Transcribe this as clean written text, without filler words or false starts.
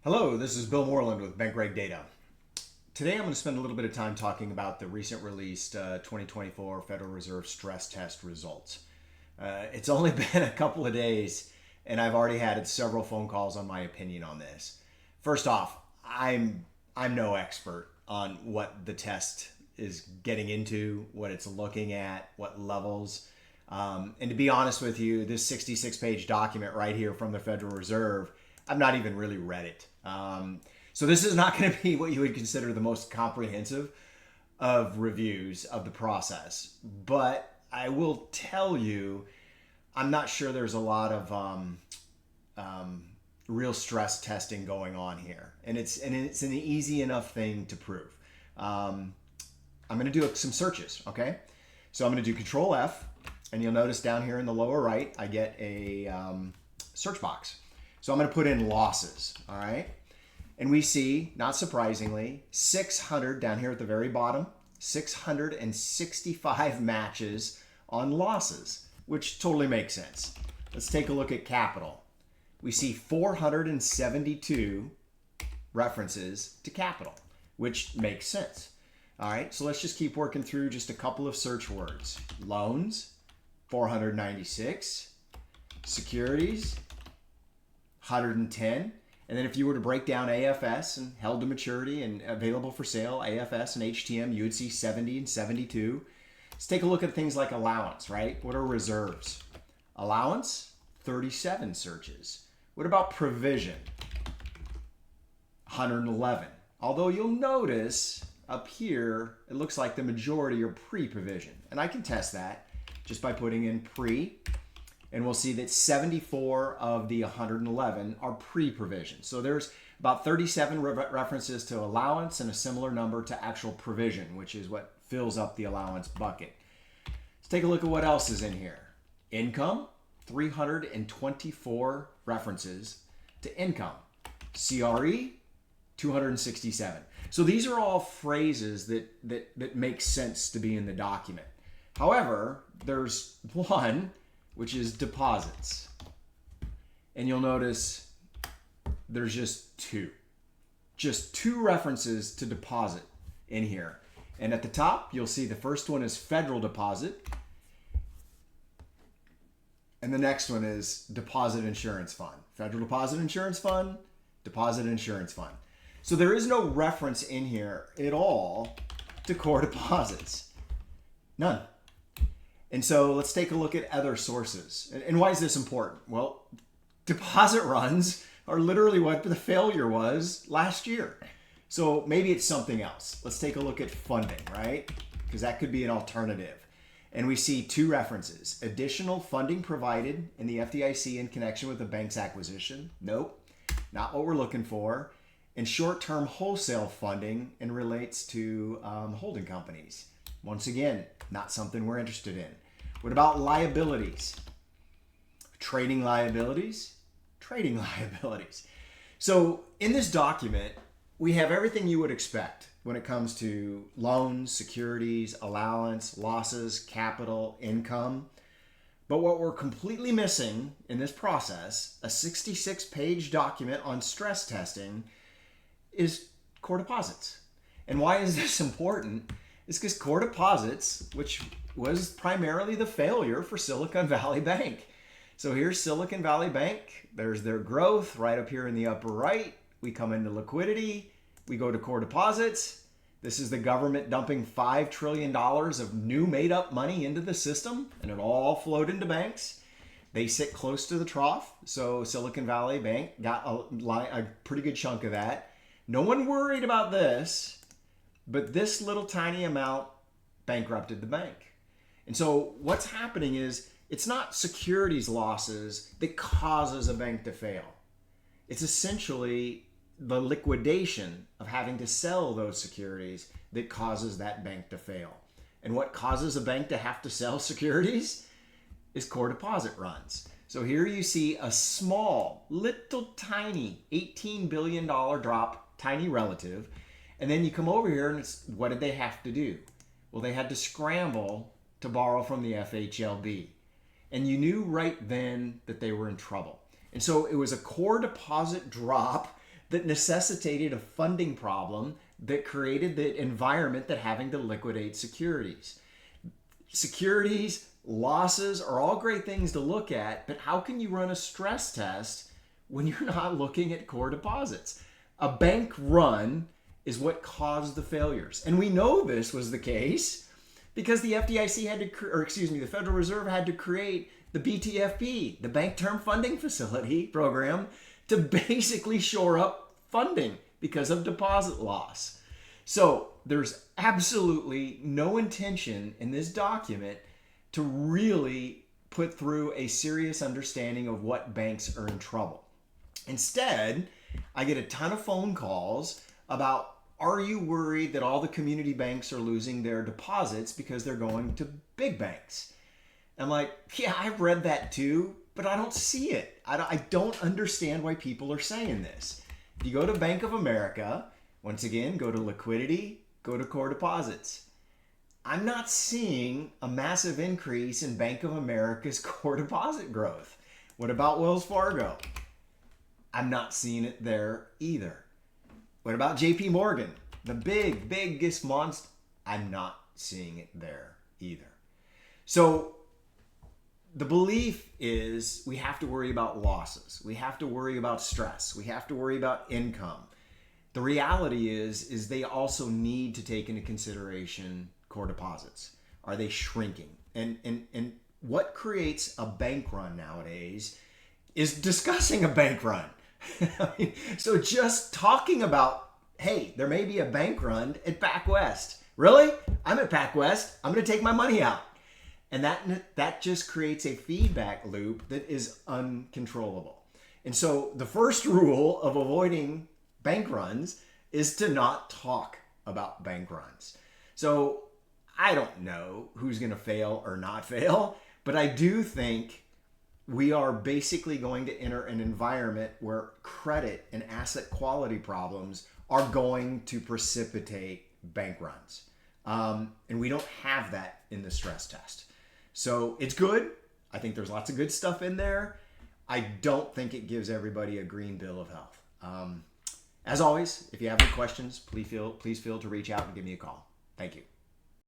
Hello, this is Bill Moreland with Bankreg Data. Today I'm going to spend a little bit of time talking about the recent released 2024 Federal Reserve stress test results. It's only been a couple of days and I've already had several phone calls on my opinion on this. First off, I'm no expert on what the test is getting into, what it's looking at, what levels. And to be honest with you, this 66-page document right here from the Federal Reserve, I've not even really read it. So this is not going to be what you would consider the most comprehensive of reviews of the process. But I will tell you, I'm not sure there's a lot of real stress testing going on here, and it's an easy enough thing to prove. I'm going to do some searches. Okay, so I'm going to do Control F, and you'll notice down here in the lower right, I get a search box. So I'm going to put in losses. All right. And we see, not surprisingly, 600 down here at the very bottom, 665 matches on losses, which totally makes sense. Let's take a look at capital. We see 472 references to capital, which makes sense. All right, so let's just keep working through just a couple of search words. Loans, 496. Securities, 110. And then if you were to break down AFS and held to maturity and available for sale, AFS and HTM, you would see 70 and 72. Let's take a look at things like allowance, right? What are reserves? Allowance, 37 searches. What about provision? 111. Although you'll notice up here, it looks like the majority are pre-provision. And I can test that just by putting in pre. And we'll see that 74 of the 111 are pre-provision. So there's about 37 references to allowance and a similar number to actual provision, which is what fills up the allowance bucket. Let's take a look at what else is in here. Income, 324 references to income. CRE, 267. So these are all phrases that make sense to be in the document. However, there's one which is deposits. And you'll notice there's just two references to deposit in here. And at the top, you'll see the first one is federal deposit. And the next one is deposit insurance fund. Federal deposit insurance fund, deposit insurance fund. So there is no reference in here at all to core deposits. None. And so let's take a look at other sources. And why is this important? Well, deposit runs are literally what the failure was last year. So maybe it's something else. Let's take a look at funding, right? Because that could be an alternative. And we see two references. Additional funding provided in the FDIC in connection with the bank's acquisition. Nope, not what we're looking for. And short-term wholesale funding and relates to holding companies. Once again, not something we're interested in. What about liabilities? Trading liabilities? Trading liabilities. So in this document, we have everything you would expect when it comes to loans, securities, allowance, losses, capital, income. But what we're completely missing in this process, a 66-page document on stress testing, is core deposits. And why is this important? It's because core deposits, which was primarily the failure for Silicon Valley Bank. So here's Silicon Valley Bank. There's their growth right up here in the upper right. We come into liquidity. We go to core deposits. This is the government dumping $5 trillion of new made up money into the system, and it all flowed into banks. They sit close to the trough. So Silicon Valley Bank got a pretty good chunk of that. No one worried about this. But this little tiny amount bankrupted the bank. And so what's happening is it's not securities losses that causes a bank to fail. It's essentially the liquidation of having to sell those securities that causes that bank to fail. And what causes a bank to have to sell securities is core deposit runs. So here you see a small, little tiny $18 billion drop, tiny relative. And then you come over here and it's, what did they have to do? Well, they had to scramble to borrow from the FHLB. And you knew right then that they were in trouble. And so it was a core deposit drop that necessitated a funding problem that created the environment that having to liquidate securities. Securities, losses are all great things to look at, but how can you run a stress test when you're not looking at core deposits? A bank run is what caused the failures. And we know this was the case because the FDIC had to, the Federal Reserve had to create the BTFP, the Bank Term Funding Facility program, to basically shore up funding because of deposit loss. So there's absolutely no intention in this document to really put through a serious understanding of what banks are in trouble. Instead, I get a ton of phone calls about, are you worried that all the community banks are losing their deposits because they're going to big banks? I'm like, yeah, I've read that too, but I don't see it. I don't understand why people are saying this. If you go to Bank of America, once again, go to liquidity, go to core deposits. I'm not seeing a massive increase in Bank of America's core deposit growth. What about Wells Fargo? I'm not seeing it there either. What about JP Morgan? The biggest monster? I'm not seeing it there either. So the belief is we have to worry about losses. We have to worry about stress. We have to worry about income. The reality is they also need to take into consideration core deposits. Are they shrinking? And what creates a bank run nowadays is discussing a bank run. So just talking about, hey, there may be a bank run at PacWest. Really? I'm at PacWest. I'm going to take my money out. And that just creates a feedback loop that is uncontrollable. And so the first rule of avoiding bank runs is to not talk about bank runs. So I don't know who's going to fail or not fail, but I do think we are basically going to enter an environment where credit and asset quality problems are going to precipitate bank runs. And we don't have that in the stress test. So it's good. I think there's lots of good stuff in there. I don't think it gives everybody a green bill of health. As always, if you have any questions, please feel to reach out and give me a call. Thank you.